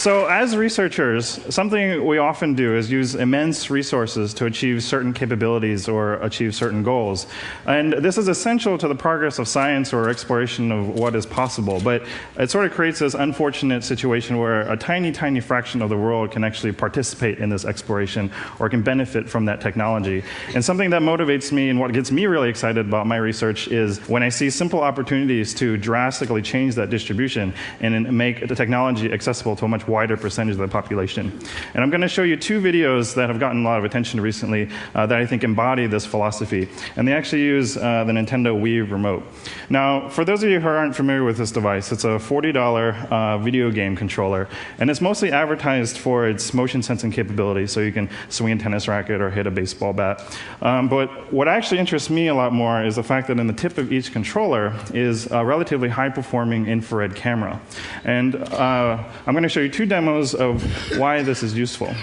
So as researchers, something we often do is use immense resources to achieve certain capabilities or achieve certain goals. And this is essential to the progress of science or exploration of what is possible. But it sort of creates this unfortunate situation where a tiny, tiny fraction of the world can actually participate in this exploration or can benefit from that technology. And something that motivates me and what gets me really excited about my research is when I see simple opportunities to drastically change that distribution and make the technology accessible to a much wider percentage of the population. And I'm going to show you two videos that have gotten a lot of attention recently that I think embody this philosophy. And they actually use the Nintendo Wii Remote. Now, for those of you who aren't familiar with this device, it's a $40 video game controller. And it's mostly advertised for its motion sensing capability, so you can swing a tennis racket or hit a baseball bat. But what actually interests me a lot more is the fact that in the tip of each controller is a relatively high-performing infrared camera. And I'm going to show you two demos of why this is useful.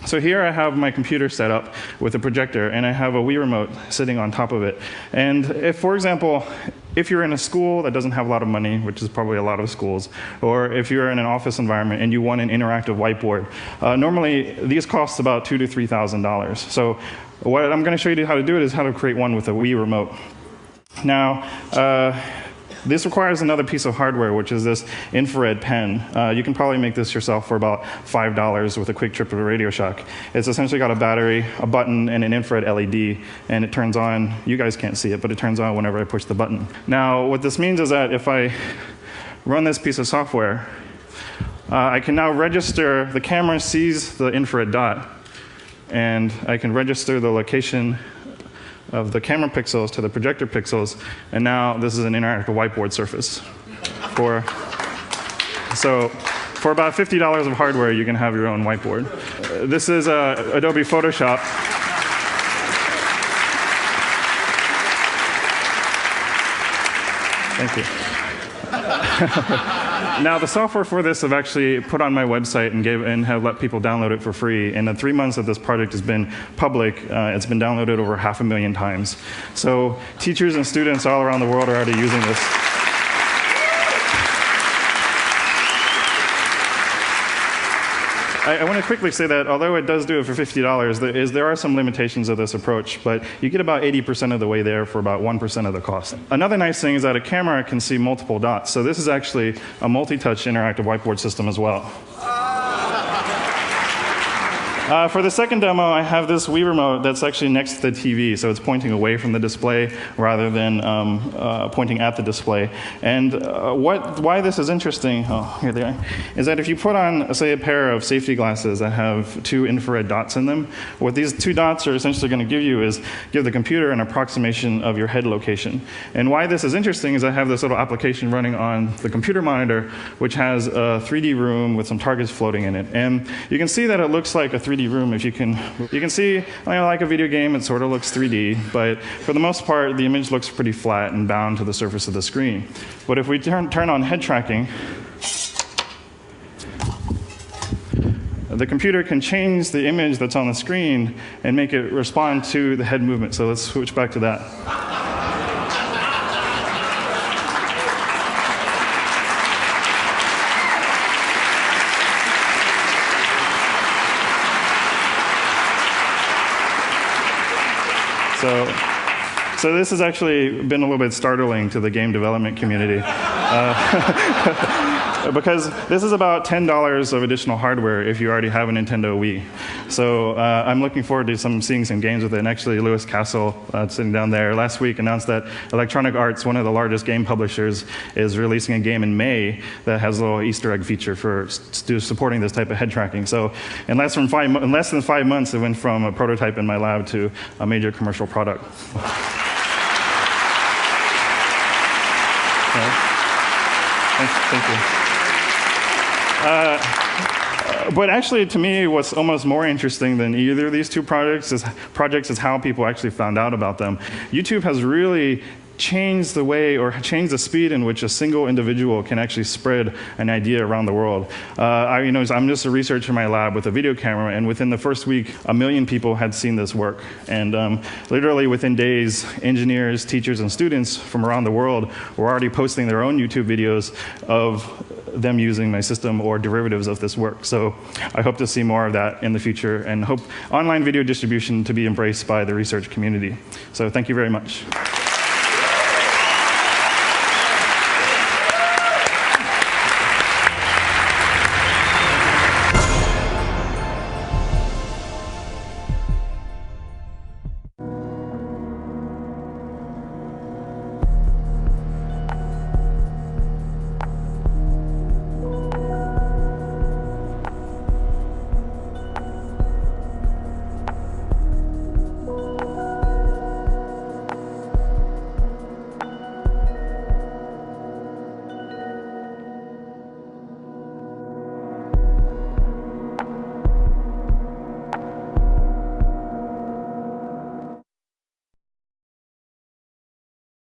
So here I have my computer set up with a projector, and I have a Wii Remote sitting on top of it. And if, for example, if you're in a school that doesn't have a lot of money, which is probably a lot of schools, or if you're in an office environment and you want an interactive whiteboard, normally these cost about $2,000 to $3,000. So what I'm going to show you how to do it is how to create one with a Wii Remote. Now, this requires another piece of hardware, which is this infrared pen. You can probably make this yourself for about $5 with a quick trip of a Radio Shack. It's essentially got a battery, a button, and an infrared LED, and it turns on. You guys can't see it, but it turns on whenever I push the button. Now, what this means is that if I run this piece of software, I can now register, the camera sees the infrared dot, and I can register the location of the camera pixels to the projector pixels, and now this is an interactive whiteboard surface. So for about $50 of hardware, you can have your own whiteboard. This is Adobe Photoshop. Thank you. Now, the software for this I've actually put on my website and have let people download it for free. In the 3 months that this project has been public, it's been downloaded over 500,000 times. So teachers and students all around the world are already using this. I want to quickly say that although it does do it for $50, there are some limitations of this approach, but you get about 80% of the way there for about 1% of the cost. Another nice thing is that a camera can see multiple dots, so this is actually a multi-touch interactive whiteboard system as well. For the second demo, I have this Wii Remote that's actually next to the TV, so it's pointing away from the display rather than pointing at the display. And why this is interesting, here they are, is that if you put on, say, a pair of safety glasses that have two infrared dots in them, what these two dots are essentially going to give you is give the computer an approximation of your head location. And why this is interesting is I have this little application running on the computer monitor, which has a 3D room with some targets floating in it. And you can see that it looks like a 3D room. If you can see, like a video game, it sort of looks 3D, but for the most part, the image looks pretty flat and bound to the surface of the screen. But if we turn on head tracking, the computer can change the image that's on the screen and make it respond to the head movement. So let's switch back to that. So this has actually been a little bit startling to the game development community. Because this is about $10 of additional hardware if you already have a Nintendo Wii. So I'm looking forward to seeing some games with it. And actually, Lewis Castle, sitting down there, last week announced that Electronic Arts, one of the largest game publishers, is releasing a game in May that has a little Easter egg feature for supporting this type of head tracking. So in less than 5 months, it went from a prototype in my lab to a major commercial product. Thank you. But actually, to me, what's almost more interesting than either of these two projects is how people actually found out about them. YouTube has really changed the way or changed the speed in which a single individual can actually spread an idea around the world. I'm just a researcher in my lab with a video camera, and within the first week, 1 million people had seen this work. And literally within days, engineers, teachers, and students from around the world were already posting their own YouTube videos of them using my system or derivatives of this work. So I hope to see more of that in the future and hope online video distribution to be embraced by the research community. So thank you very much.